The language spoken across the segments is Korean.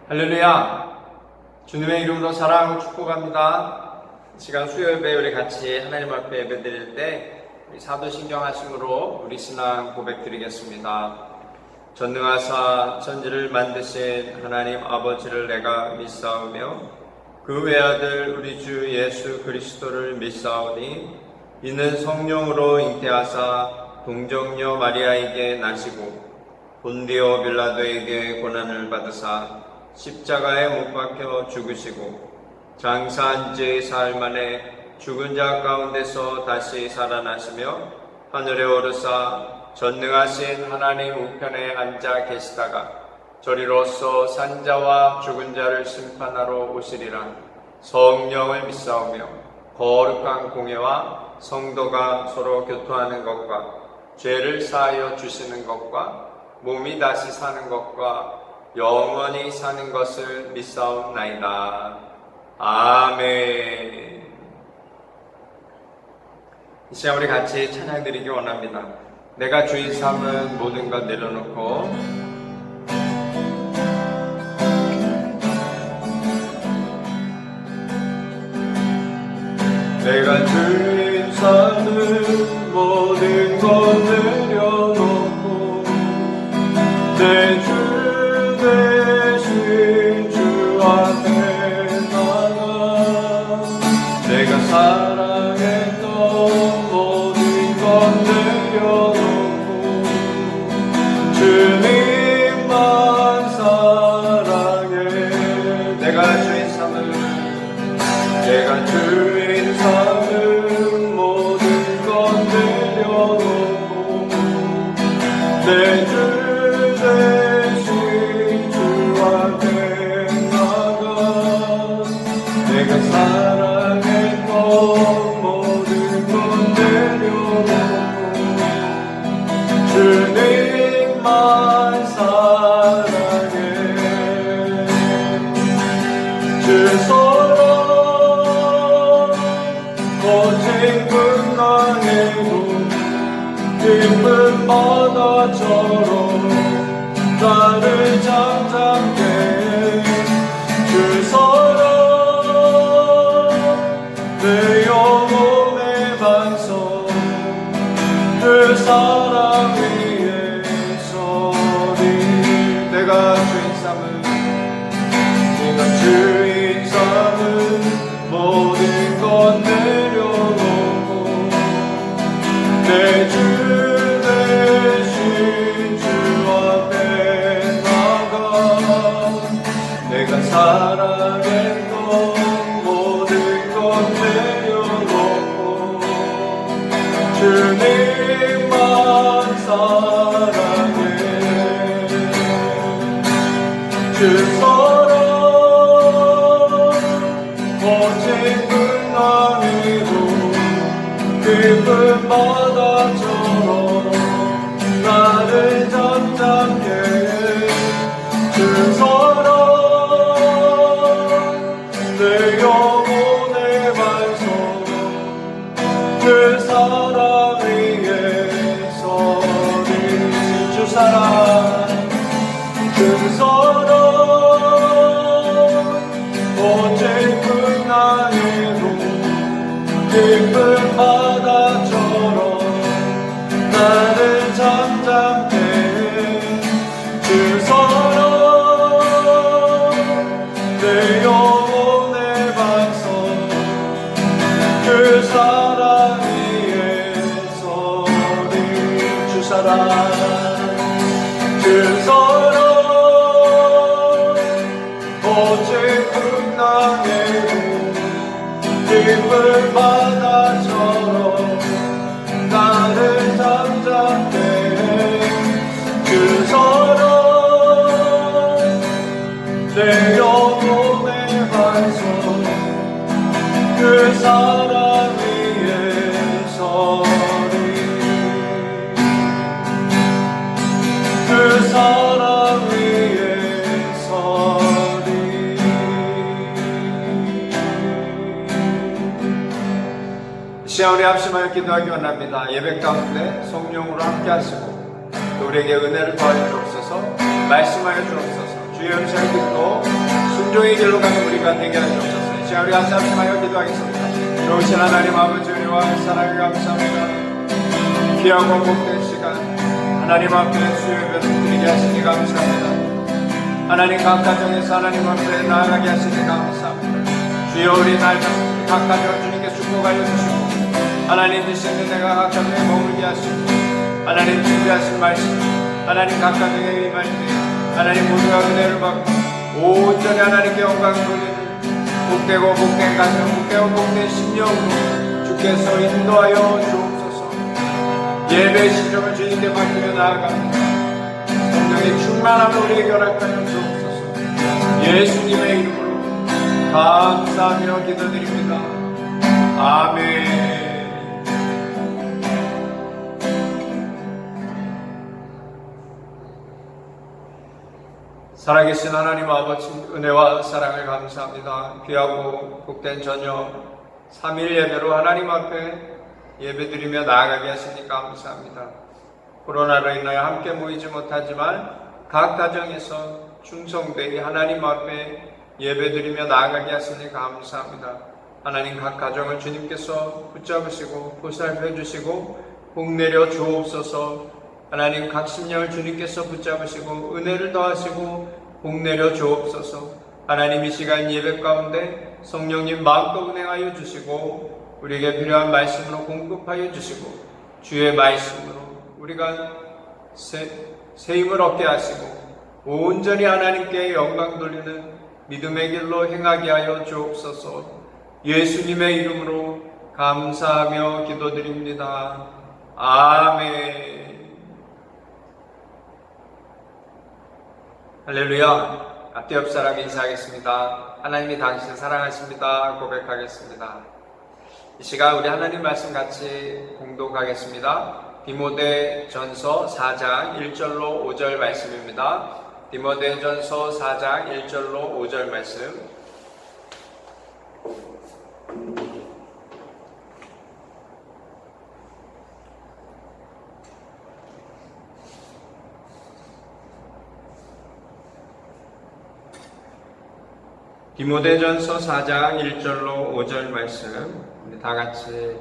할렐루야! 주님의 이름으로 사랑하고 축복합니다. 이 시간 수요일에 우리 같이 하나님 앞에 예배 드릴 때 사도신경 하심으로 우리 신앙 고백 드리겠습니다. 전능하사 천지를 만드신 하나님 아버지를 내가 믿사오며 그 외아들 우리 주 예수 그리스도를 믿사오니 이는 성령으로 잉태하사 동정녀 마리아에게 나시고 본디오 빌라도에게 고난을 받으사 십자가에 못 박혀 죽으시고 장사한 지 사흘 만에 죽은 자 가운데서 다시 살아나시며 하늘에 오르사 전능하신 하나님 우편에 앉아 계시다가 저리로서 산자와 죽은 자를 심판하러 오시리라. 성령을 믿사오며 거룩한 공예와 성도가 서로 교통하는 것과 죄를 사하여 주시는 것과 몸이 다시 사는 것과 영원히 사는 것을 믿사옵나이다. 아멘. 이 시간 우리 같이 찬양 드리기 원합니다. 내가 주인 삼은 모든 것 내려놓고 내가 주인 삼은 모든 것 내려놓고 내 주 대신 주 앞에 나가 내가 사랑했던 모든 것 내려놓고 주님만 사랑해. 내가 주인 삼은 모든 것 내려놓고 내 주 내가 사랑했던 모든 것 내려놓고 주님만 사랑해. 주 사랑 거친 풍랑에도 깊은 바다처럼 나를 잠잠게 주 사랑 내 영혼의 반석 그 사랑 위에 서리. 내가 주인 삼은 모든 것 내려놓고 내 주 대신 주 앞에 나가 내가 사랑했던 모든 것 내려놓고 주님만 사랑해. 주 사랑 거친 풍랑에도 깊은 바다처럼 나를 잠잠게 주 사랑 내 영혼의 반석 그 사랑 위에 서리. 주 사랑 거친 풍랑에도 깊은 바다처럼 나를 잠잠게 주 사랑 내 영혼의 반석 그 사랑 위에 서리. 주 사랑 거친 풍랑에도 깊은 바다처럼 나를 잠잠게 주 사랑 내 영혼의 반석 그 사랑 위에 서리. 그 사랑 위에 서리. 시간 우리 합심하여 기도하기 원합니다. 예배 가운데 성령으로 함께 하시고 또 우리에게 은혜를 더하여 주옵소서. 말씀하여 주옵소서. 주의 음성을 듣고 순종의 길로 가는 우리가 되게 하시옵소서. 이 시간 우리 한 사람하여 기도하겠습니다. 좋으신 하나님 아버지 은혜와 사랑을 감사합니다. 귀하고 복된 시간 하나님 앞에 수요 예배를 드리게 하시니 감사합니다. 하나님 각 가정에서 하나님 앞에 나아가게 하시니 감사합니다. 주여 우리 각 가정을 주님께 축복하여 주시고 하나님 드시는 내가 각 가정에 머물게 하시고 하나님 준비하신 말씀 하나님 각 가정에 임할 때 하나님 모두가 은혜를 받고 온전히 하나님께 영광 돌리는 복되고 복된 가정 복되고 복된 심령으로 주께서 인도하여 주옵소서. 예배 시점을 주님께 맡기며 나아갑니다. 성령의 충만함을 우리에게 허락하여 주옵소서. 예수님의 이름으로 감사하며 기도드립니다. 아멘. 살아계신 하나님 아버지 은혜와 사랑을 감사합니다. 귀하고 복된 저녁 3일 예배로 하나님 앞에 예배드리며 나아가게 하시니 감사합니다. 코로나로 인하여 함께 모이지 못하지만 각 가정에서 충성되이 하나님 앞에 예배드리며 나아가게 하시니 감사합니다. 하나님 각 가정을 주님께서 붙잡으시고 보살펴 주시고 복내려 주옵소서. 하나님 각 심령을 주님께서 붙잡으시고 은혜를 더하시고 복내려 주옵소서. 하나님 이 시간 예배 가운데 성령님 마음껏 운행하여 주시고 우리에게 필요한 말씀으로 공급하여 주시고 주의 말씀으로 우리가 새 힘을 얻게 하시고 온전히 하나님께 영광 돌리는 믿음의 길로 행하게 하여 주옵소서. 예수님의 이름으로 감사하며 기도드립니다. 아멘. 할렐루야. 앞뒤 옆 사람 인사하겠습니다. 하나님이 당신을 사랑하십니다. 고백하겠습니다. 이 시간 우리 하나님 말씀 같이 공독하겠습니다. 디모데전서 4장 1절로 5절 말씀입니다. 디모데전서 4장 1절로 5절 말씀. 디모데전서 4장 1절로 5절 말씀 우리 다 같이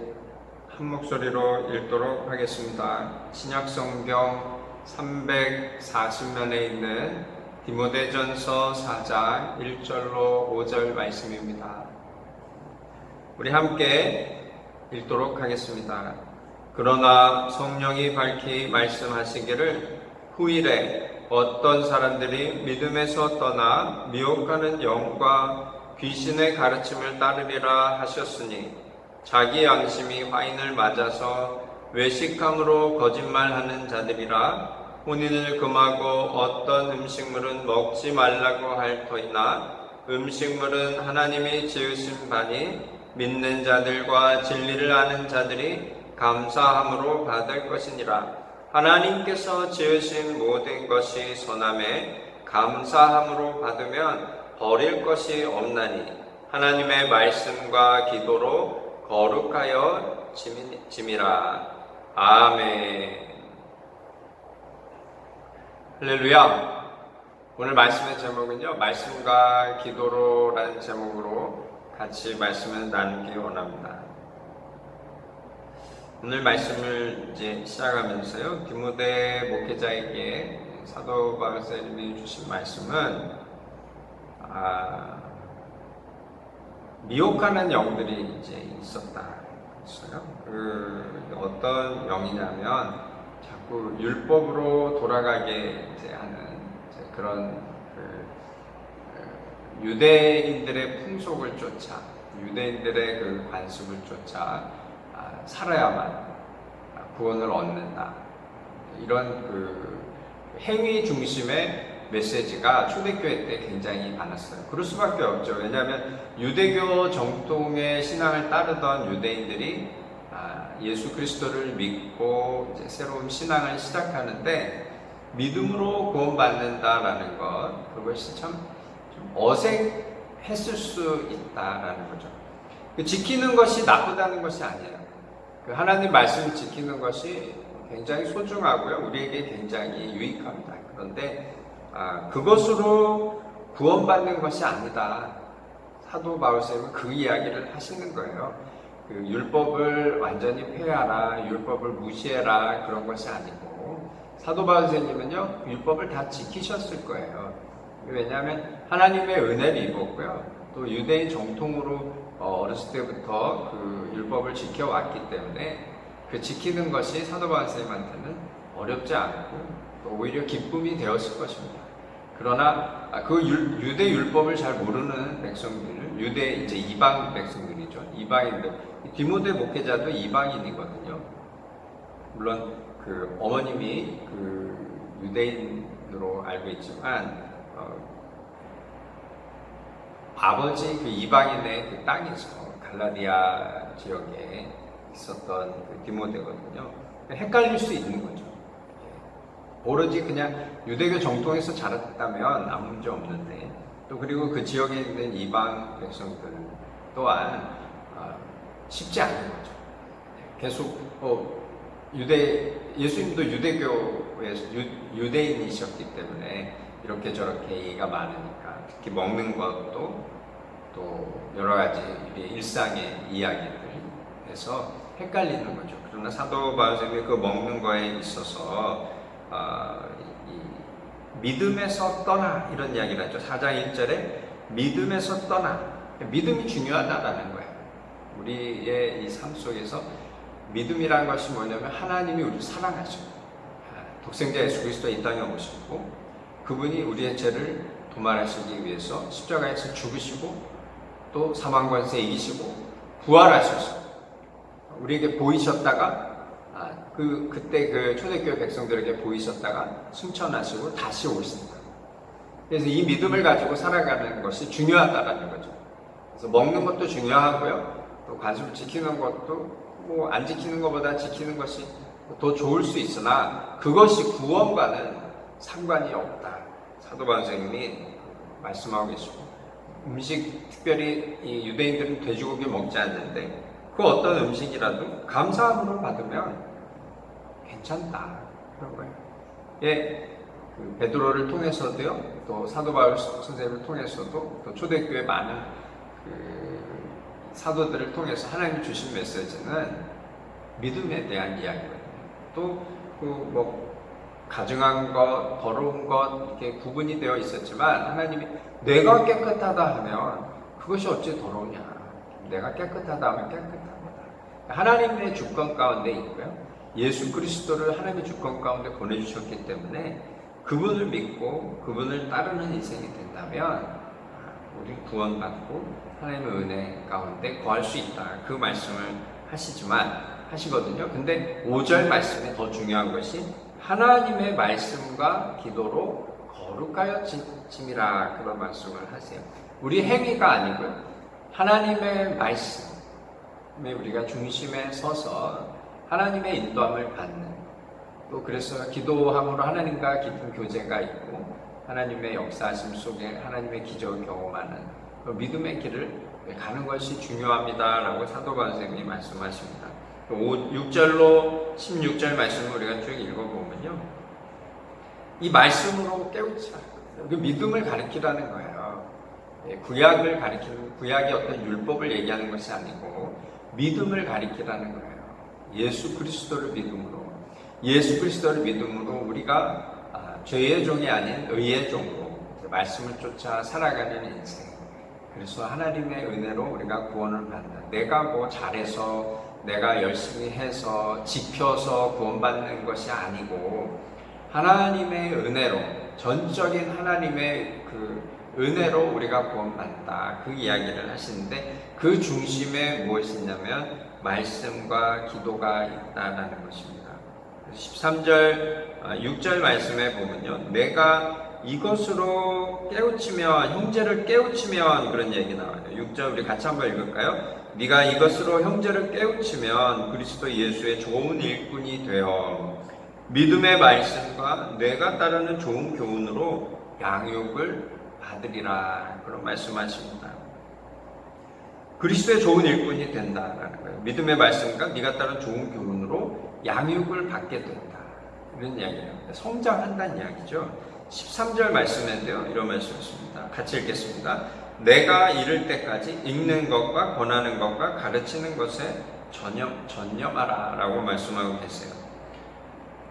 한 목소리로 읽도록 하겠습니다. 신약성경 340면에 있는 디모데전서 4장 1절로 5절 말씀입니다. 우리 함께 읽도록 하겠습니다. 그러나 성령이 밝히 말씀하시기를 후일에 어떤 사람들이 믿음에서 떠나 미혹하는 영과 귀신의 가르침을 따르리라 하셨으니 자기 양심이 화인을 맞아서 외식함으로 거짓말하는 자들이라 혼인을 금하고 어떤 음식물은 먹지 말라고 할 터이나 음식물은 하나님이 지으신 바니 믿는 자들과 진리를 아는 자들이 감사함으로 받을 것이니라. 하나님께서 지으신 모든 것이 선함에 감사함으로 받으면 버릴 것이 없나니 하나님의 말씀과 기도로 거룩하여 짐이라. 아멘. 할렐루야. 오늘 말씀의 제목은요, 말씀과 기도로라는 제목으로 같이 말씀을 나누기 원합니다. 오늘 말씀을 이제 시작하면서요, 디모데 목회자에게 사도 바울님이 주신 말씀은 미혹하는 영들이 이제 있었다. 그 어떤 영이냐면 자꾸 율법으로 돌아가게 이제 하는 이제 그런 유대인들의 풍속을 쫓아, 유대인들의 그 관습을 쫓아 살아야만 구원을 얻는다. 이런 그 행위 중심의 메시지가 초대교회 때 굉장히 많았어요. 그럴 수밖에 없죠. 왜냐하면 유대교 정통의 신앙을 따르던 유대인들이 예수 그리스도를 믿고 이제 새로운 신앙을 시작하는데 믿음으로 구원받는다라는 것, 그것이 참 좀 어색했을 수 있다라는 거죠. 지키는 것이 나쁘다는 것이 아니에요. 그 하나님 말씀 지키는 것이 굉장히 소중하고요, 우리에게 굉장히 유익합니다. 그런데 그것으로 구원받는 것이 아니다. 사도 바울쌤은 그 이야기를 하시는 거예요. 그 율법을 완전히 폐하라, 율법을 무시해라 그런 것이 아니고 사도 바울쌤님은요 율법을 다 지키셨을 거예요. 왜냐하면 하나님의 은혜를 입었고요. 또 유대인 정통으로 어렸을 때부터 그 율법을 지켜왔기 때문에 그 지키는 것이 사도 바울쌤한테는 어렵지 않고 또 오히려 기쁨이 되었을 것입니다. 그러나 그 유대 율법을 잘 모르는 백성들, 유대 이제 이방 백성들이죠. 이방인들, 디모데 목회자도 이방인이거든요. 물론 그 어머님이 그 유대인으로 알고 있지만 아버지 그 이방인의 그 땅에서 갈라디아 지역에 있었던 그 디모데거든요. 헷갈릴 수 있는 거죠. 오로지 그냥 유대교 정통에서 자랐다면 아무 문제 없는데 또 그리고 그 지역에 있는 이방 백성들 또한 쉽지 않은 거죠. 계속 예수님도 유대교에서 유대인이셨기 때문에 이렇게 저렇게 얘기가 많으니까 특히 먹는 것도 또 여러 가지 일상의 이야기들에서 헷갈리는 거죠. 그러나 사도 바울이 그 먹는 거에 있어서 믿음에서 떠나 이런 이야기를 하죠. 4장 1절에 믿음에서 떠나 믿음이 중요하다라는 거예요. 우리의 이 삶 속에서 믿음이라는 것이 뭐냐면 하나님이 우리를 사랑하시고 독생자 예수 그리스도 이 땅에 오시고 그분이 우리의 죄를 도말하시기 위해서 십자가에서 죽으시고 또 사망 권세 이기시고 부활하셔서 우리에게 보이셨다가 그때 그 초대교회 백성들에게 보이셨다가 승천하시고 다시 오신다. 그래서 이 믿음을 가지고 살아가는 것이 중요하다라는 거죠. 그래서 먹는 것도 중요하고요. 또 관습을 지키는 것도 뭐 안 지키는 것보다 지키는 것이 더 좋을 수 있으나 그것이 구원과는 상관이 없다. 사도 바울 선생님이 말씀하고 계시고 음식 특별히 이 유대인들은 돼지고기 먹지 않는데 그 어떤 음식이라도 감사함으로 받으면 괜찮다 그런 거예요. 예, 그 베드로를 통해서도요, 또 사도 바울 선생님을 통해서도 또 초대교회 많은 그 사도들을 통해서 하나님이 주신 메시지는 믿음에 대한 이야기거든요. 또 그 뭐 가증한 것, 더러운 것 이렇게 구분이 되어 있었지만 하나님이 내가 깨끗하다 하면 그것이 어찌 더러우냐? 내가 깨끗하다 하면 깨끗한 거다. 하나님의 주권 가운데 있고요. 예수 그리스도를 하나님의 주권 가운데 보내주셨기 때문에 그분을 믿고 그분을 따르는 인생이 된다면 우리 구원받고 하나님의 은혜 가운데 거할 수 있다. 그 말씀을 하시거든요. 근데 5절 말씀에 더 중요한 것이 하나님의 말씀과 기도로 거룩하여짐이라 그런 말씀을 하세요. 우리 행위가 아니고요. 하나님의 말씀에 우리가 중심에 서서 하나님의 인도함을 받는 또 그래서 기도함으로 하나님과 깊은 교제가 있고 하나님의 역사하심 속에 하나님의 기적을 경험하는 그 믿음의 길을 가는 것이 중요합니다라고 사도 바울 선생님이 말씀하십니다. 6절로 16절 말씀을 우리가 쭉 읽어보면요. 이 말씀으로 깨우치라. 그 믿음을 가리키라는 거예요. 구약을 가리키는, 구약의 어떤 율법을 얘기하는 것이 아니고 믿음을 가리키라는 거예요. 예수 그리스도를 믿음으로 우리가 죄의 종이 아닌 의의 종으로 말씀을 쫓아 살아가는 인생. 그래서 하나님의 은혜로 우리가 구원을 받는다. 내가 뭐 잘해서 내가 열심히 해서 지켜서 구원받는 것이 아니고 하나님의 은혜로 전적인 하나님의 그 은혜로 우리가 구원받는다. 그 이야기를 하시는데 그 중심에 무엇이 있냐면 말씀과 기도가 있다라는 것입니다. 13절, 6절 말씀에 보면요. 내가 이것으로 깨우치면, 형제를 깨우치면 그런 얘기 나와요. 6절 우리 같이 한번 읽을까요? 네가 이것으로 형제를 깨우치면 그리스도 예수의 좋은 일꾼이 되어 믿음의 말씀과 내가 따르는 좋은 교훈으로 양육을 받으리라. 그런 말씀하십니다. 그리스도의 좋은 일꾼이 된다라는 거예요. 믿음의 말씀과 네가 따른 좋은 교훈으로 양육을 받게 된다. 이런 이야기예요. 성장한다는 이야기죠. 13절 말씀인데요. 이런 말씀이십니다. 같이 읽겠습니다. 내가 이를 때까지 읽는 것과 권하는 것과 가르치는 것에 전념하라 라고 말씀하고 계세요.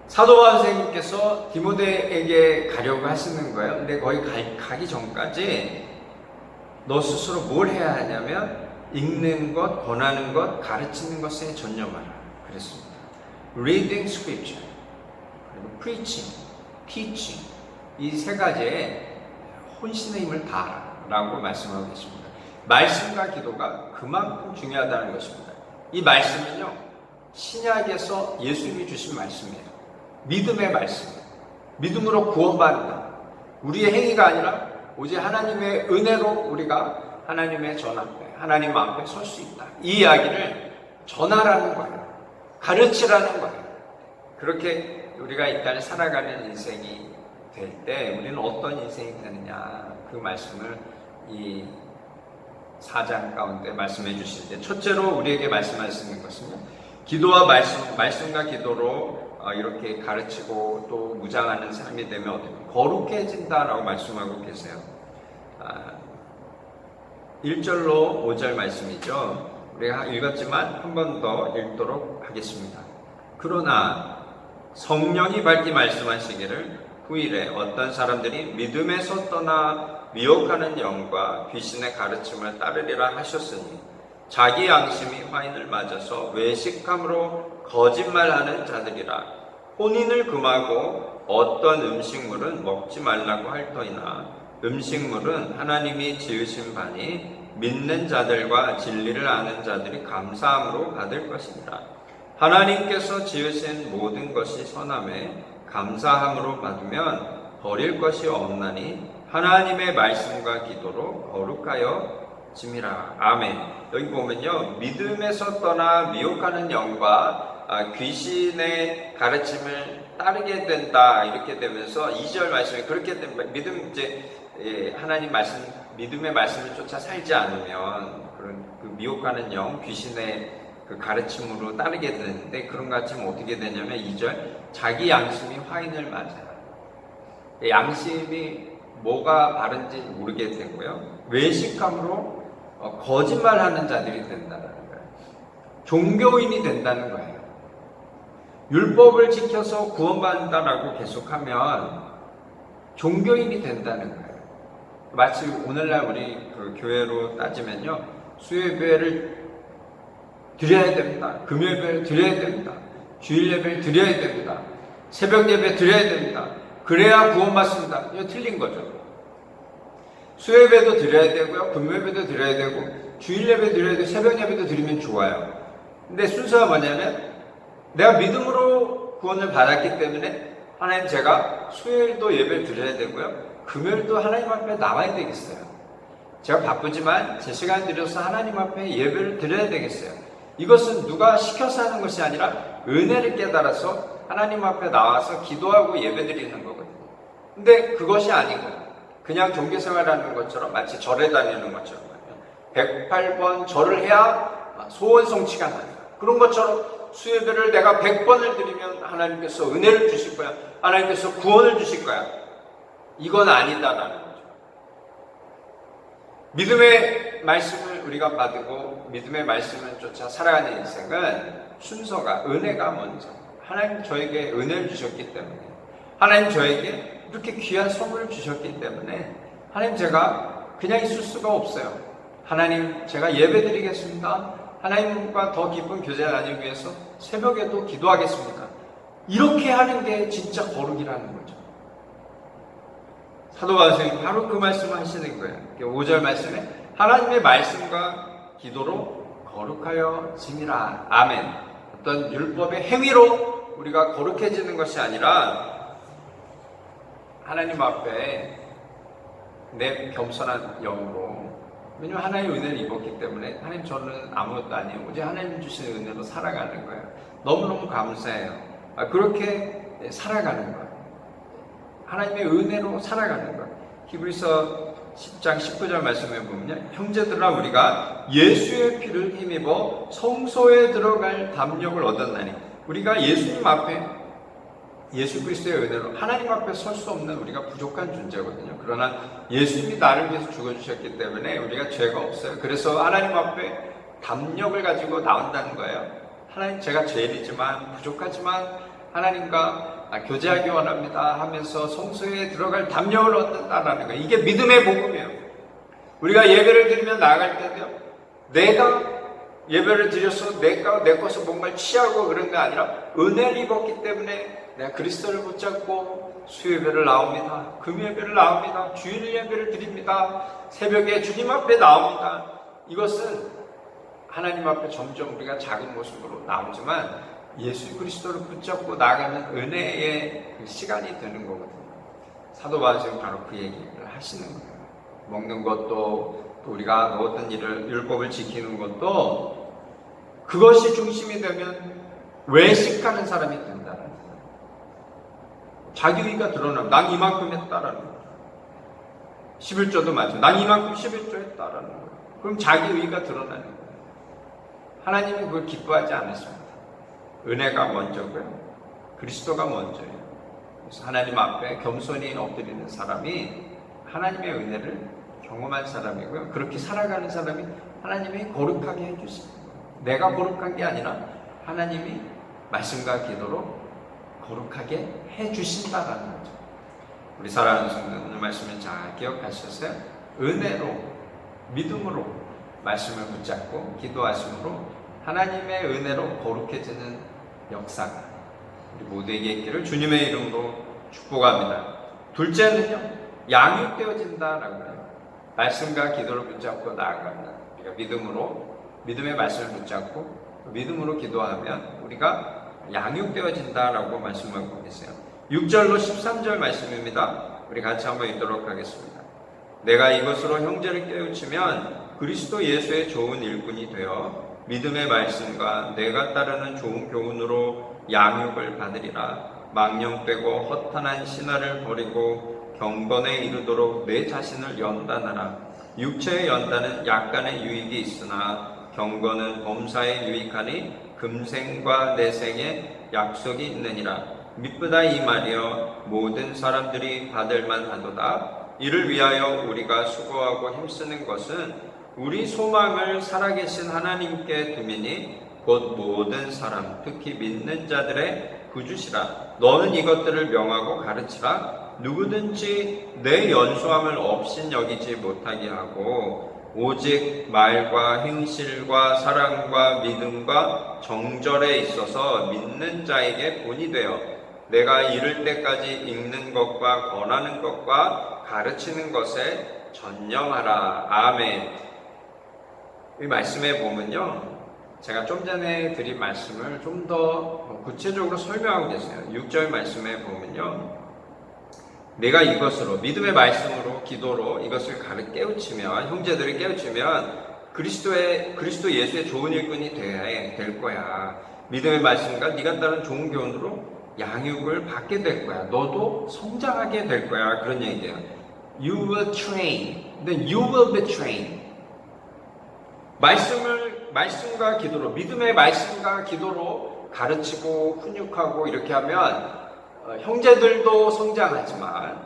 사도 바울 선생님께서 디모데에게 가려고 하시는 거예요. 근데 거기 가기 전까지 너 스스로 뭘 해야 하냐면 읽는 것, 권하는 것, 가르치는 것에 전념하라 그랬습니다. Reading Scripture, 그리고 Preaching, Teaching 이 세 가지에 혼신의 힘을 다하라고 말씀하고 계십니다. 말씀과 기도가 그만큼 중요하다는 것입니다. 이 말씀은요, 신약에서 예수님이 주신 말씀이에요. 믿음의 말씀, 믿음으로 구원받는다. 우리의 행위가 아니라 오직 하나님의 은혜로 우리가 하나님의 전 앞에, 하나님 앞에 설 수 있다. 이 이야기를 전하라는 거예요. 가르치라는 거예요. 그렇게 우리가 이 땅을 살아가는 인생이 될 때 우리는 어떤 인생이 되느냐, 그 말씀을 이 4장 가운데 말씀해 주실 때 첫째로 우리에게 말씀하시는 것은요, 기도와 말씀과 기도로 이렇게 가르치고 또 무장하는 삶이 되면 어떻게 거룩해진다라고 말씀하고 계세요. 1절로 5절 말씀이죠. 우리가 읽었지만 한 번 더 읽도록 하겠습니다. 그러나 성령이 밝히 말씀하시기를 후일에 어떤 사람들이 믿음에서 떠나 미혹하는 영과 귀신의 가르침을 따르리라 하셨으니 자기 양심이 화인을 맞아서 외식함으로 거짓말하는 자들이라. 혼인을 금하고 어떤 음식물은 먹지 말라고 할 터이나 음식물은 하나님이 지으신 바니 믿는 자들과 진리를 아는 자들이 감사함으로 받을 것이니라. 하나님께서 지으신 모든 것이 선함에 감사함으로 받으면 버릴 것이 없나니 하나님의 말씀과 기도로 거룩하여 짐이라. 아멘. 여기 보면요, 믿음에서 떠나 미혹하는 영과 귀신의 가르침을 따르게 된다 이렇게 되면서 2절 말씀이 그렇게 되면 믿음 이제 하나님 말씀 믿음의 말씀을 쫓아 살지 않으면 그런 그 미혹하는 영 귀신의 그 가르침으로 따르게 되는데 그런 것 같으면 어떻게 되냐면 2절 자기 양심이 화인을 맞아요. 양심이 뭐가 바른지 모르게 되고요. 외식함으로 거짓말하는 자들이 된다는 거예요. 종교인이 된다는 거예요. 율법을 지켜서 구원받는다라고 계속하면 종교인이 된다는 거예요. 마치 오늘날 우리 그 교회로 따지면요, 수요예배를 드려야 됩니다. 금요예배를 드려야 됩니다. 주일 예배를 드려야 됩니다. 새벽 예배 드려야 됩니다. 그래야 구원받습니다. 이거 틀린 거죠. 수요예배도 드려야 되고요, 금요예배도 드려야 되고, 주일 예배 드려야 되고, 새벽 예배도 드리면 좋아요. 근데 순서가 뭐냐면 내가 믿음으로 구원을 받았기 때문에 하나님 제가 수요일도 예배를 드려야 되고요, 금요일도 하나님 앞에 나와야 되겠어요. 제가 바쁘지만 제 시간 들여서 하나님 앞에 예배를 드려야 되겠어요. 이것은 누가 시켜서 하는 것이 아니라 은혜를 깨달아서 하나님 앞에 나와서 기도하고 예배 드리는 거거든요. 근데 그것이 아니고 그냥 종교생활하는 것처럼 마치 절에 다니는 것처럼 108번 절을 해야 소원 성취가 나요. 그런 것처럼 수요예배를 내가 100번을 드리면 하나님께서 은혜를 주실 거야. 하나님께서 구원을 주실 거야. 이건 아니다라는 거죠. 믿음의 말씀을 우리가 받고 믿음의 말씀을 쫓아 살아가는 인생은 순서가 은혜가 먼저. 하나님 저에게 은혜를 주셨기 때문에, 하나님 저에게 이렇게 귀한 선물을 주셨기 때문에 하나님 제가 그냥 있을 수가 없어요. 하나님 제가 예배 드리겠습니다. 하나님과 더 깊은 교제를 나누기 위해서 새벽에도 기도하겠습니다. 이렇게 하는 게 진짜 거룩이라는 거죠. 사도 바울 선생님이 바로 그 말씀을 하시는 거예요. 5절 말씀에 하나님의 말씀과 기도로 거룩하여 지니라. 아멘. 어떤 율법의 행위로 우리가 거룩해지는 것이 아니라 하나님 앞에 내 겸손한 영으로, 왜냐하면 하나님의 은혜를 입었기 때문에 하나님 저는 아무것도 아니에요. 오직 하나님 주신 은혜로 살아가는 거예요. 너무너무 감사해요. 그렇게 살아가는 거예요. 하나님의 은혜로 살아가는 거예요. 히브리서 10장 19절 말씀에 보면 형제들아 우리가 예수의 피를 힘입어 성소에 들어갈 담력을 얻었나니, 우리가 예수님 앞에 예수 그리스도의 은혜로 하나님 앞에 설 수 없는 우리가 부족한 존재거든요. 그러나 예수님이 나를 위해서 죽어주셨기 때문에 우리가 죄가 없어요. 그래서 하나님 앞에 담력을 가지고 나온다는 거예요. 하나님, 제가 죄인이지만 부족하지만 하나님과 교제하기 원합니다 하면서 성소에 들어갈 담력을 얻는다라는 거예요. 이게 믿음의 복음이에요. 우리가 예배를 드리며 나아갈 때도요, 내가 예배를 드려서 내 것을 뭔가를 취하고 그런 게 아니라 은혜를 입었기 때문에 내가 그리스도를 붙잡고 수요예배를 나옵니다. 금요예배를 나옵니다. 주일 예배를 드립니다. 새벽에 주님 앞에 나옵니다. 이것은 하나님 앞에 점점 우리가 작은 모습으로 나오지만 예수 그리스도를 붙잡고 나가는 은혜의 그 시간이 되는 거거든요. 사도 바울은 바로 그 얘기를 하시는 거예요. 먹는 것도 또 우리가 모든 일을 율법을 지키는 것도 그것이 중심이 되면 외식하는 사람이 된다는 거예요. 자기의가 드러나면 난 이만큼 했다라는 거예요. 11조도 마찬가지. 난 이만큼 11조 했다라는 거예요. 그럼 자기의가 드러나는 거예요. 하나님은 그걸 기뻐하지 않으십니다. 은혜가 먼저고요. 그리스도가 먼저예요. 그래서 하나님 앞에 겸손히 엎드리는 사람이 하나님의 은혜를 경험한 사람이고요. 그렇게 살아가는 사람이 하나님이 거룩하게 해주십니다. 내가 거룩한 게 아니라 하나님이 말씀과 기도로 거룩하게 해주신다라는 거죠. 우리 사랑하는 성도, 오늘 말씀을 잘 기억하셨어요? 은혜로, 믿음으로 말씀을 붙잡고 기도하심으로 하나님의 은혜로 거룩해지는 역사가 우리 모두에게 있기를 주님의 이름으로 축복합니다. 둘째는요, 양육되어진다라고 해요. 말씀과 기도를 붙잡고 나아갑니다. 우리가 믿음의 말씀을 붙잡고 믿음으로 기도하면 우리가 양육되어진다라고 말씀하고 계세요. 6절로 13절 말씀입니다. 우리 같이 한번 읽도록 하겠습니다. 내가 이것으로 형제를 깨우치면 그리스도 예수의 좋은 일꾼이 되어 믿음의 말씀과 내가 따르는 좋은 교훈으로 양육을 받으리라. 망령되고 허탄한 신화를 버리고 경건에 이르도록 내 자신을 연단하라. 육체의 연단은 약간의 유익이 있으나 경건은 범사에 유익하니 금생과 내생에 약속이 있느니라. 미쁘다 이 말이여 모든 사람들이 받을만 하도다. 이를 위하여 우리가 수고하고 힘쓰는 것은 우리 소망을 살아계신 하나님께 두미니 곧 모든 사람 특히 믿는 자들의 구주시라. 너는 이것들을 명하고 가르치라. 누구든지 내 연소함을 업신여기지 못하게 하고 오직 말과 행실과 사랑과 믿음과 정절에 있어서 믿는 자에게 본이 되어 내가 이를 때까지 읽는 것과 권하는 것과 가르치는 것에 전념하라. 아멘. 이 말씀에 보면요, 제가 좀 전에 드린 말씀을 좀 더 구체적으로 설명하고 계세요. 6절 말씀에 보면요, 내가 이것으로 믿음의 말씀으로 기도로 이것을 깨우치면, 형제들을 깨우치면 그리스도 예수의 좋은 일꾼이 되어야 될 거야. 믿음의 말씀과 네가 따른 좋은 교훈으로 양육을 받게 될 거야. 너도 성장하게 될 거야. 그런 얘기예요. You will train, then you will be trained. 말씀과 기도로, 믿음의 말씀과 기도로 가르치고 훈육하고 이렇게 하면 형제들도 성장하지만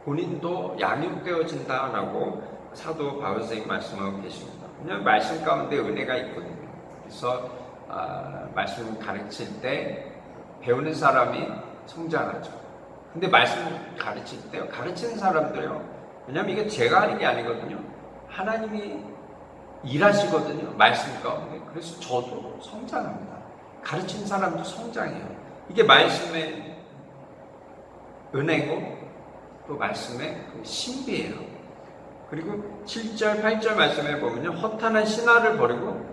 본인도 양육되어진다라고 사도 바울 선생님이 말씀하고 계십니다. 왜냐하면 말씀 가운데 은혜가 있거든요. 그래서 말씀을 가르칠 때 배우는 사람이 성장하죠. 근데 말씀 가르칠 때요, 가르치는 사람들요, 왜냐하면 이게 제가 하는 게 아니거든요. 하나님이 일하시거든요. 말씀 가운데. 그래서 저도 성장합니다. 가르친 사람도 성장해요. 이게 말씀의 은혜고 또 말씀의 그 신비예요. 그리고 7절, 8절 말씀에 보면요, 허탄한 신화를 버리고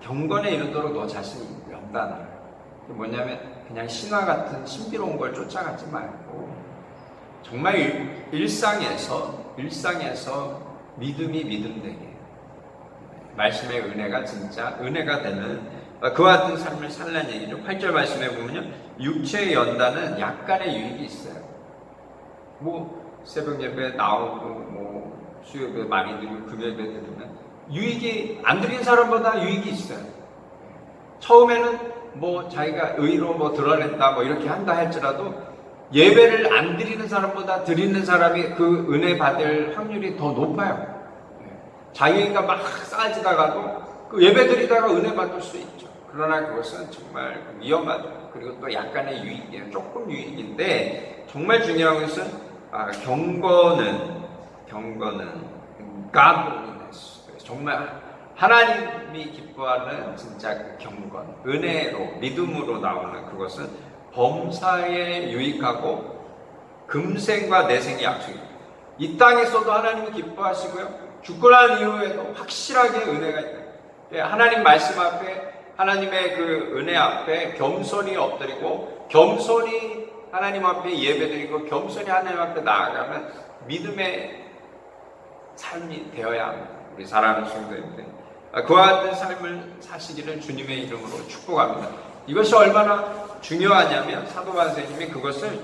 경건에 이르도록 너 자신이 연단하라. 뭐냐면 그냥 신화 같은 신비로운 걸 쫓아가지 말고 정말 일상에서 믿음이 믿음되게 말씀의 은혜가 진짜 은혜가 되는 그와 같은 삶을 살라는 얘기죠. 8절 말씀에 보면요, 육체의 연단은 약간의 유익이 있어요. 뭐 새벽 예배 나오고 뭐 수요 예배 많이 드리고 금요 예배 드리면 유익이 안 드린 사람보다 유익이 있어요. 처음에는 뭐 자기가 의로 뭐 드러낸다 뭐 이렇게 한다 할지라도 예배를 안 드리는 사람보다 드리는 사람이 그 은혜 받을 확률이 더 높아요. 자기가 막 쌓아지다가도 그 예배 드리다가 은혜 받을 수 있죠. 그러나 그것은 정말 위험하죠. 그리고 또 약간의 유익이에요. 조금 유익인데 정말 중요한 것은 경건은 godliness. 정말 하나님이 기뻐하는 진짜 그 경건, 은혜로, 믿음으로 나오는 그것은 범사에 유익하고 금생과 내생의 약속입니다. 이 땅에서도 하나님이 기뻐하시고요. 죽고 난 이후에도 확실하게 은혜가 있다. 하나님 말씀 앞에, 하나님의 그 은혜 앞에 겸손히 엎드리고 겸손히 하나님 앞에 예배드리고 겸손히 하나님 앞에 나아가면 믿음의 삶이 되어야 합니다. 우리 사랑하는 성도님들, 그와 같은 삶을 사시기를 주님의 이름으로 축복합니다. 이것이 얼마나 중요하냐면 사도 바울 선생님이 그것을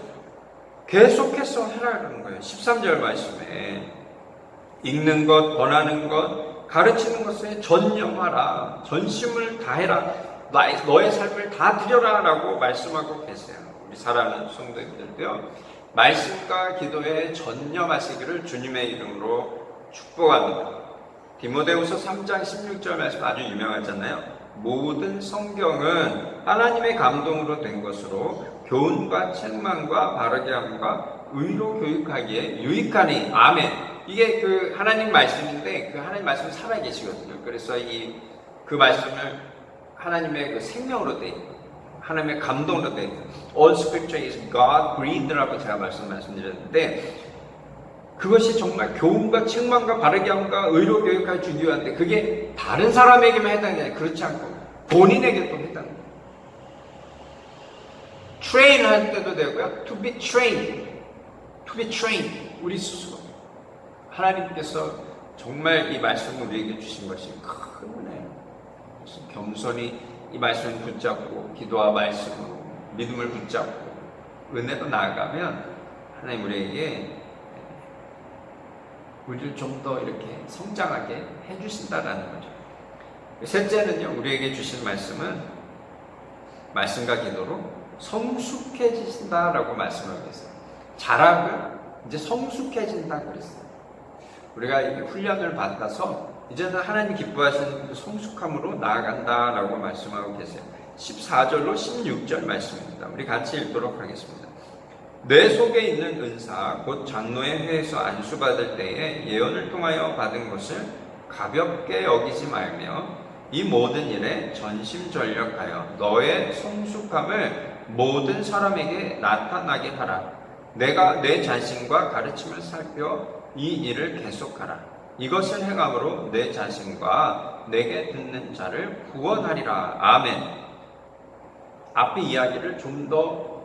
계속해서 해라는 거예요. 13절 말씀에 읽는 것, 권하는 것, 가르치는 것에 전념하라, 전심을 다해라, 너의 삶을 다 드려라 라고 말씀하고 계세요. 우리 사랑하는 성도님들도요, 말씀과 기도에 전념하시기를 주님의 이름으로 축복합니다. 디모데후서 3장 16절 말씀 아주 유명하잖아요. 모든 성경은 하나님의 감동으로 된 것으로 교훈과 책망과 바르게 함과 의로 교육하기에 유익하니. 아멘. 이게 그 하나님 말씀인데 그 하나님 말씀은 살아계시거든요. 그래서 그 말씀을 하나님의 그 생명으로 돼 있고 하나님의 감동으로 돼 있고 All Scripture is God breathed라고 제가 말씀드렸는데, 그것이 정말 교훈과 책망과 바르게 함과 의로 교육하기 중요한데 그게 다른 사람에게만 해당이 아니라 그렇지 않고 본인에게도 해당합니다. train 할 때도 되고요. to be trained. 우리 스스로. 하나님께서 정말 이 말씀을 우리에게 주신 것이 큰 은혜예요. 그래서 겸손히 이 말씀을 붙잡고 기도와 말씀으로 믿음을 붙잡고 은혜로 나아가면 하나님 우리에게 우리를 좀 더 이렇게 성장하게 해주신다라는 거죠. 셋째는요, 우리에게 주신 말씀은 말씀과 기도로 성숙해지신다라고 말씀하고 있어요. 자라면 이제 성숙해진다고 그랬어요. 우리가 이렇게 훈련을 받아서 이제는 하나님 기뻐하시는 그 성숙함으로 나아간다라고 말씀하고 계세요. 14절로 16절 말씀입니다. 우리 같이 읽도록 하겠습니다. 내 속에 있는 은사 곧 장로의 회에서 안수받을 때에 예언을 통하여 받은 것을 가볍게 여기지 말며 이 모든 일에 전심전력하여 너의 성숙함을 모든 사람에게 나타나게 하라. 내가 내 자신과 가르침을 살펴 이 일을 계속하라. 이것을 행함으로 내 자신과 내게 듣는 자를 구원하리라. 아멘. 앞의 이야기를 좀 더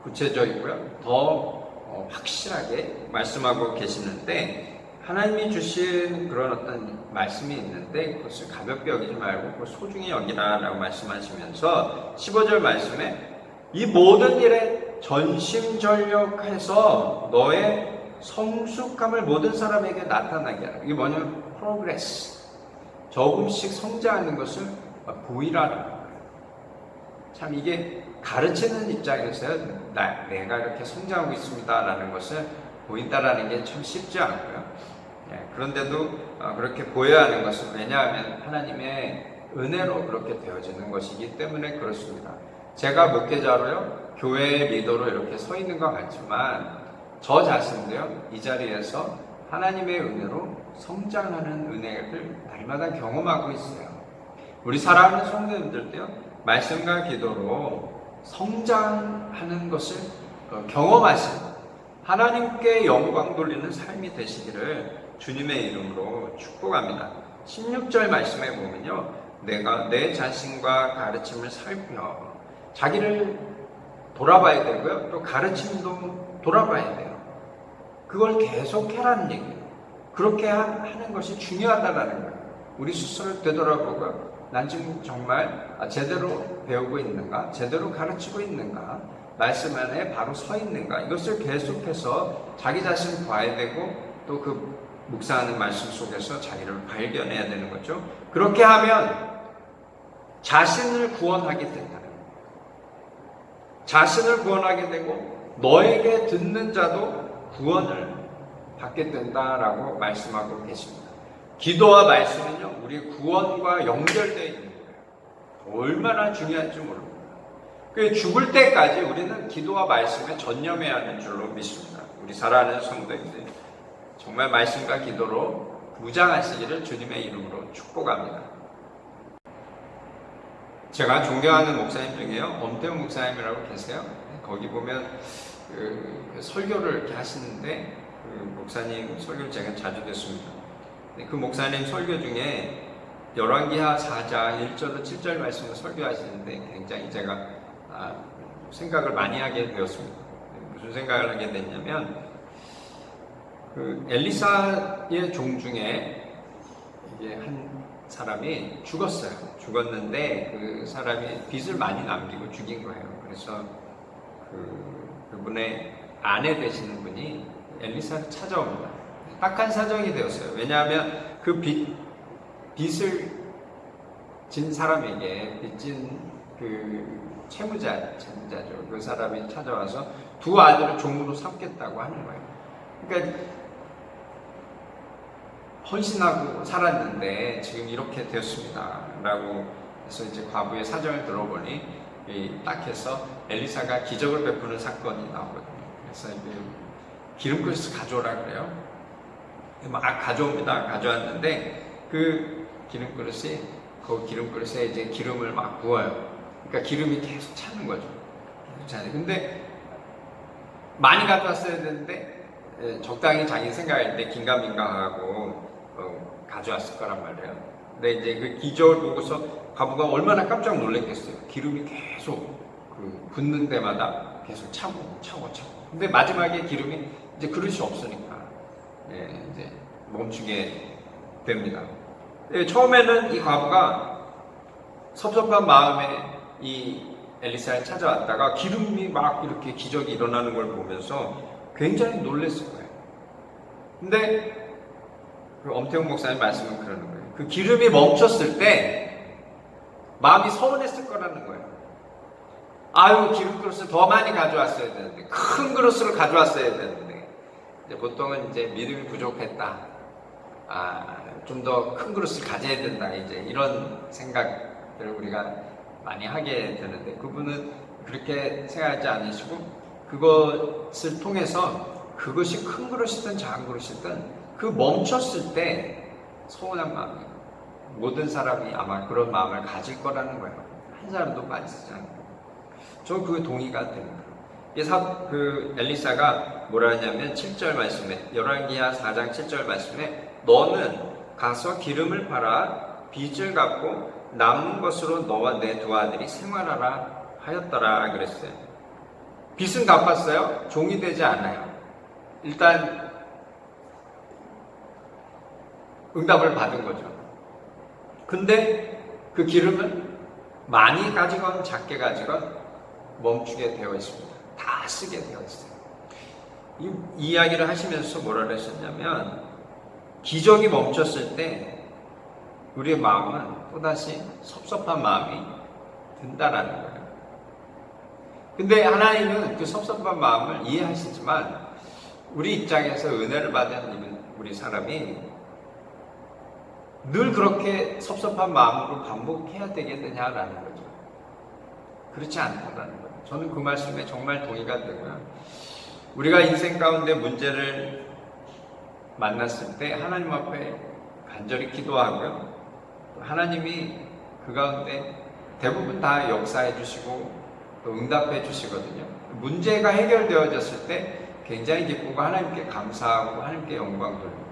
구체적이고요, 더 확실하게 말씀하고 계시는데, 하나님이 주신 그런 어떤 말씀이 있는데 그것을 가볍게 여기지 말고 그걸 소중히 여기라 라고 말씀하시면서 15절 말씀에 이 모든 일에 전심전력해서 너의 성숙함을 모든 사람에게 나타나게 하라. 이게 뭐냐면 progress, 조금씩 성장하는 것을 보이라는. 참 이게 가르치는 입장에서요, 내가 이렇게 성장하고 있습니다라는 것을 보인다라는 게 참 쉽지 않고요. 그런데도 그렇게 보여야 하는 것은 왜냐하면 하나님의 은혜로 그렇게 되어지는 것이기 때문에 그렇습니다. 제가 목회자로요, 교회의 리더로 이렇게 서 있는 것 같지만 저 자신도요, 이 자리에서 하나님의 은혜로 성장하는 은혜를 날마다 경험하고 있어요. 우리 사랑하는 성도님들도요, 말씀과 기도로 성장하는 것을 경험하신 하나님께 영광 돌리는 삶이 되시기를 주님의 이름으로 축복합니다. 16절 말씀에 보면요, 내가 내 자신과 가르침을 살펴. 자기를 돌아봐야 되고요, 또 가르침도 돌아봐야 돼요. 그걸 계속 해라는 얘기예요. 그렇게 하는 것이 중요하다는 거예요. 우리 스스로를 되돌아보고 난 지금 정말 제대로 배우고 있는가? 제대로 가르치고 있는가? 말씀 안에 바로 서 있는가? 이것을 계속해서 자기 자신을 봐야 되고 또 그 묵상하는 말씀 속에서 자기를 발견해야 되는 거죠. 그렇게 하면 자신을 구원하게 된다는 거예요. 자신을 구원하게 되고 너에게 듣는 자도 구원을 받게 된다라고 말씀하고 계십니다. 기도와 말씀은요, 우리 구원과 연결되어 있는 거예요. 얼마나 중요한지 모릅니다. 그 죽을 때까지 우리는 기도와 말씀에 전념해야 하는 줄로 믿습니다. 우리 사랑하는 성도님들, 정말 말씀과 기도로 무장하시기를 주님의 이름으로 축복합니다. 제가 존경하는 목사님 중에요, 엄태웅 목사님이라고 계세요. 거기 보면 그 설교를 이렇게 하시는데, 그 목사님 설교를 제가 자주 듣습니다. 그 목사님 설교 중에 열왕기하 4장 1절로 7절 말씀을 설교하시는데 굉장히 제가 생각을 많이 하게 되었습니다. 무슨 생각을 하게 됐냐면, 그 엘리사의 종 중에 이게 한 사람이 죽었어요. 죽었는데 그 사람이 빚을 많이 남기고 죽인 거예요. 그래서 그분의 아내 되시는 분이 엘리사를 찾아옵니다. 딱한 사정이 되었어요. 왜냐하면 그 빚을 진 사람에게 빚진 그 채무자죠. 그 사람이 찾아와서 두 아들을 종으로 삼겠다고 하는 거예요. 그러니까 헌신하고 살았는데 지금 이렇게 되었습니다 라고 해서 이제 과부의 사정을 들어보니 딱 해서 엘리사가 기적을 베푸는 사건이 나오거든요. 그래서 기름그릇을 가져오라 그래요. 막 가져옵니다. 가져왔는데 그 기름그릇이, 그 기름그릇에 이제 기름을 막 부어요. 그러니까 기름이 계속 차는 거죠. 계속 차는. 근데 많이 가져왔어야 되는데 적당히 자기 생각할 때 긴가민가하고 가져왔을 거란 말이에요. 근데 이제 그 기적을 보고서 과부가 얼마나 깜짝 놀랐겠어요. 기름이 계속 붓는 데마다 계속 차고. 근데 마지막에 기름이 이제 그릇이 없으니까 이제 멈추게 됩니다. 처음에는 이 과부가 섭섭한 마음에 이 엘리사를 찾아왔다가 기름이 막 이렇게 기적이 일어나는 걸 보면서 굉장히 놀랐을 거예요. 근데 그 엄태웅 목사님 말씀은 그러는 거예요. 그 기름이 멈췄을 때 마음이 서운했을 거라는 거예요. 아유, 기름 그릇을 더 많이 가져왔어야 되는데, 큰 그릇을 가져왔어야 되는데, 이제 보통은 이제 믿음이 부족했다. 좀 더 큰 그릇을 가져야 된다. 이제 이런 생각들을 우리가 많이 하게 되는데, 그분은 그렇게 생각하지 않으시고, 그것을 통해서 그것이 큰 그릇이든 작은 그릇이든 그 멈췄을 때 서운한 마음이, 모든 사람이 아마 그런 마음을 가질 거라는 거예요. 한 사람도 빠지지 않고. 저 그게 동의가 됩니다. 그 엘리사가 뭐라 하냐면 7절 말씀에, 열왕기하 4장 7절 말씀에 너는 가서 기름을 팔아 빚을 갚고 남은 것으로 너와 내 두 아들이 생활하라 하였더라 그랬어요. 빚은 갚았어요. 종이 되지 않아요. 일단 응답을 받은 거죠. 근데 그 기름은 많이 가지건 작게 가지건 멈추게 되어 있습니다. 다 쓰게 되어 있어요. 이 이야기를 하시면서 뭐라 그러셨냐면, 기적이 멈췄을 때 우리의 마음은 또다시 섭섭한 마음이 든다라는 거예요. 근데 하나님은 그 섭섭한 마음을 이해하시지만 우리 입장에서 은혜를 받은 우리 사람이 늘 그렇게 섭섭한 마음으로 반복해야 되겠느냐라는 거죠. 그렇지 않다라는 거예요. 저는 그 말씀에 정말 동의가 되고요. 우리가 인생 가운데 문제를 만났을 때 하나님 앞에 간절히 기도하고요. 하나님이 그 가운데 대부분 다 역사해 주시고 또 응답해 주시거든요. 문제가 해결되어졌을 때 굉장히 기쁘고 하나님께 감사하고 하나님께 영광 돌립니다.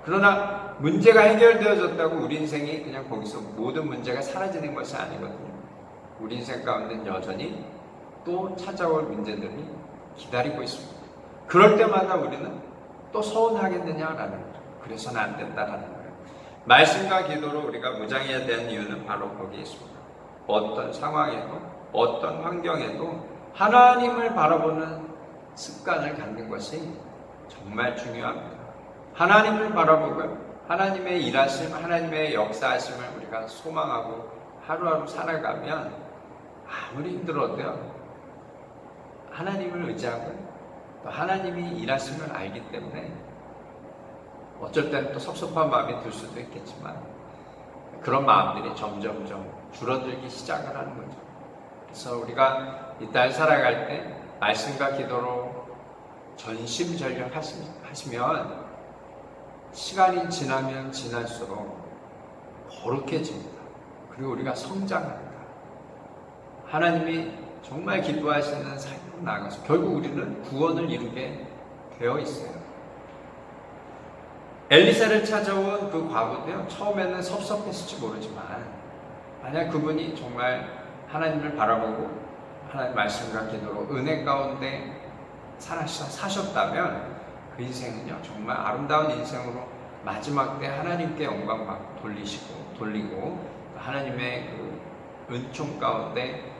그러나 문제가 해결되어졌다고 우리 인생이 그냥 거기서 모든 문제가 사라지는 것이 아니거든요. 우리 인생 가운데는 여전히 또 찾아올 문제들이 기다리고 있습니다. 그럴 때마다 우리는 또 서운하겠느냐라는 거죠. 그래서는 안 된다라는 거예요. 말씀과 기도로 우리가 무장해야 되는 이유는 바로 거기에 있습니다. 어떤 상황에도 어떤 환경에도 하나님을 바라보는 습관을 갖는 것이 정말 중요합니다. 하나님을 바라보고 하나님의 일하심, 하나님의 역사하심을 우리가 소망하고 하루하루 살아가면 아무리 힘들어도요, 하나님을 의지하고 또 하나님이 일하심을 알기 때문에 어쩔 때는 또 섭섭한 마음이 들 수도 있겠지만 그런 마음들이 점점점 줄어들기 시작을 하는 거죠. 그래서 우리가 이 땅을 살아갈 때 말씀과 기도로 전심전력 하시면 시간이 지나면 지날수록 거룩해집니다. 그리고 우리가 성장합니다. 하나님이 정말 기뻐하시는 삶으로 나아가서 결국 우리는 구원을 이루게 되어 있어요. 엘리사를 찾아온 그 과부도요, 처음에는 섭섭했을지 모르지만 만약 그분이 정말 하나님을 바라보고 하나님 말씀과 기도로 은혜 가운데 사셨다면 그 인생은요, 정말 아름다운 인생으로 마지막 때 하나님께 영광 돌리고 하나님의 그 은총 가운데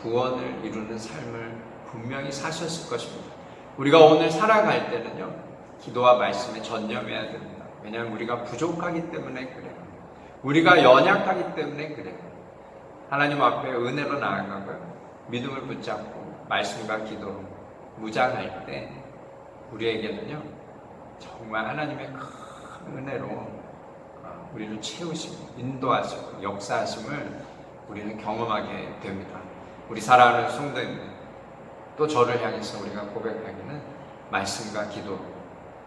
구원을 이루는 삶을 분명히 사셨을 것입니다. 우리가 오늘 살아갈 때는요, 기도와 말씀에 전념해야 됩니다. 왜냐하면 우리가 부족하기 때문에 그래요. 우리가 연약하기 때문에 그래요. 하나님 앞에 은혜로 나아가고요, 믿음을 붙잡고 말씀과 기도로 무장할 때 우리에게는요, 정말 하나님의 큰 은혜로 우리를 채우시고 인도하시고 역사하심을 우리는 경험하게 됩니다. 우리 사랑하는 성도님들, 또 저를 향해서 우리가 고백하기는 말씀과 기도로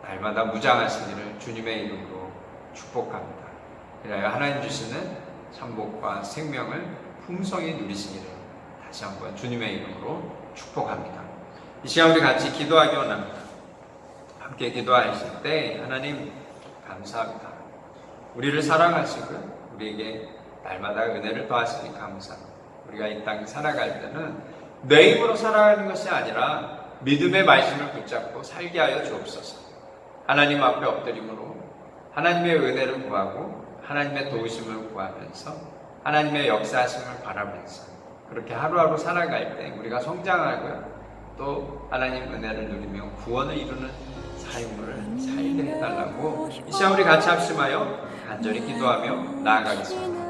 날마다 무장하시기를 주님의 이름으로 축복합니다. 그래야 하나님 주시는 참복과 생명을 풍성히 누리시기를 다시 한번 주님의 이름으로 축복합니다. 이 시간 우리 같이 기도하기 원합니다. 함께 기도하실 때 하나님 감사합니다. 우리를 사랑하시고 우리에게 날마다 은혜를 더하시니 감사합니다. 우리가 이 땅에 살아갈 때는 내 힘으로 살아가는 것이 아니라 믿음의 말씀을 붙잡고 살게 하여 주옵소서. 하나님 앞에 엎드림으로 하나님의 은혜를 구하고 하나님의 도우심을 구하면서 하나님의 역사하심을 바라면서 그렇게 하루하루 살아갈 때 우리가 성장하고요, 또 하나님 은혜를 누리며 구원을 이루는 삶을 살게 해달라고 이 시간 우리 같이 합심하여 간절히 기도하며 나아가겠습니다.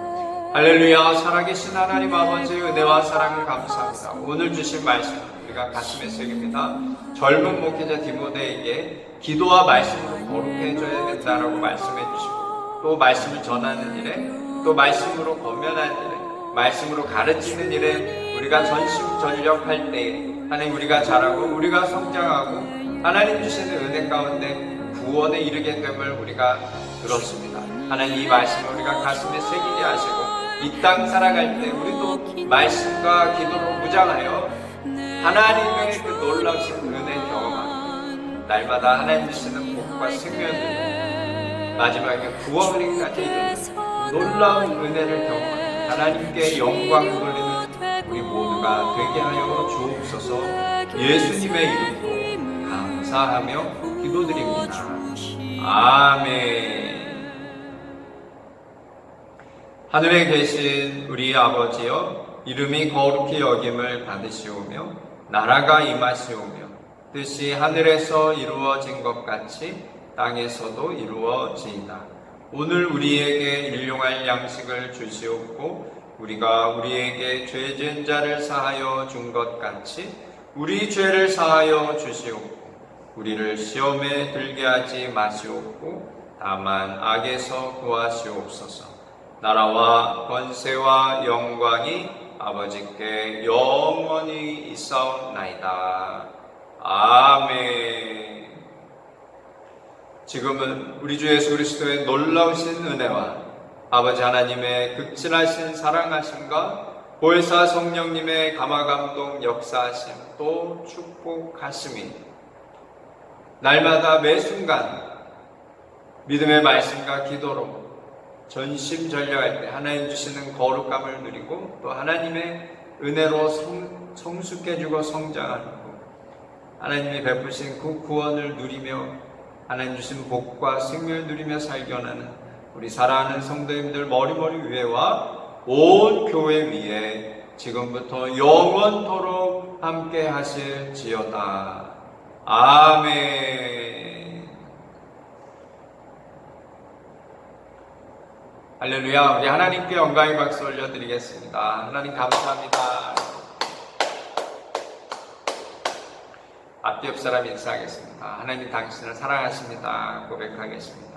할렐루야. 살아계신 하나님 아버지의 은혜와 사랑을 감사합니다. 오늘 주신 말씀 우리가 가슴에 새깁니다. 젊은 목회자 디모데에게 기도와 말씀으로 거룩해져야 된다라고 말씀해 주시고, 또 말씀을 전하는 일에, 또 말씀으로 권면하는 일에, 말씀으로 가르치는 일에 우리가 전심전력할 때에 하나님 우리가 자라고 우리가 성장하고 하나님 주시는 은혜 가운데 구원에 이르게 됨을 우리가 들었습니다. 하나님 이 말씀을 우리가 가슴에 새기게 하시고 이 땅 살아갈 때 우리도 말씀과 기도로 무장하여 하나님의 그 놀라우신 은혜 경험하고 날마다 하나님 주시는 복과 생명을 마지막에 구원까지 이루는 놀라운 은혜를 경험하는 하나님께 영광을 돌리는 우리 모두가 되게 하여 주옵소서. 예수님의 이름으로 감사하며 기도드립니다. 아멘. 하늘에 계신 우리 아버지여, 이름이 거룩히 여김을 받으시오며 나라가 임하시오며 뜻이 하늘에서 이루어진 것 같이 땅에서도 이루어지이다. 오늘 우리에게 일용할 양식을 주시옵고 우리가 우리에게 죄 지은 자를 사하여 준 것 같이 우리 죄를 사하여 주시옵고 우리를 시험에 들게 하지 마시옵고 다만 악에서 구하시옵소서. 나라와 권세와 영광이 아버지께 영원히 있사옵나이다. 아멘. 지금은 우리 주 예수 그리스도의 놀라우신 은혜와 아버지 하나님의 극진하신 사랑하심과 보혜사 성령님의 감화감동 역사하심 또 축복하심이 날마다 매 순간 믿음의 말씀과 기도로 전심전력할 때 하나님 주시는 거룩감을 누리고 또 하나님의 은혜로 성숙해지고 성장하고 하나님이 베푸신 그 구원을 누리며 하나님 주신 복과 생명을 누리며 살게 원하는 우리 사랑하는 성도님들 머리머리 위에와 온 교회 위에 지금부터 영원토록 함께 하실지어다. 아멘. 할렐루야. 우리 하나님께 영광의 박수 올려드리겠습니다. 하나님 감사합니다. 앞뒤 옆 사람 인사하겠습니다. 하나님 당신을 사랑하십니다. 고백하겠습니다.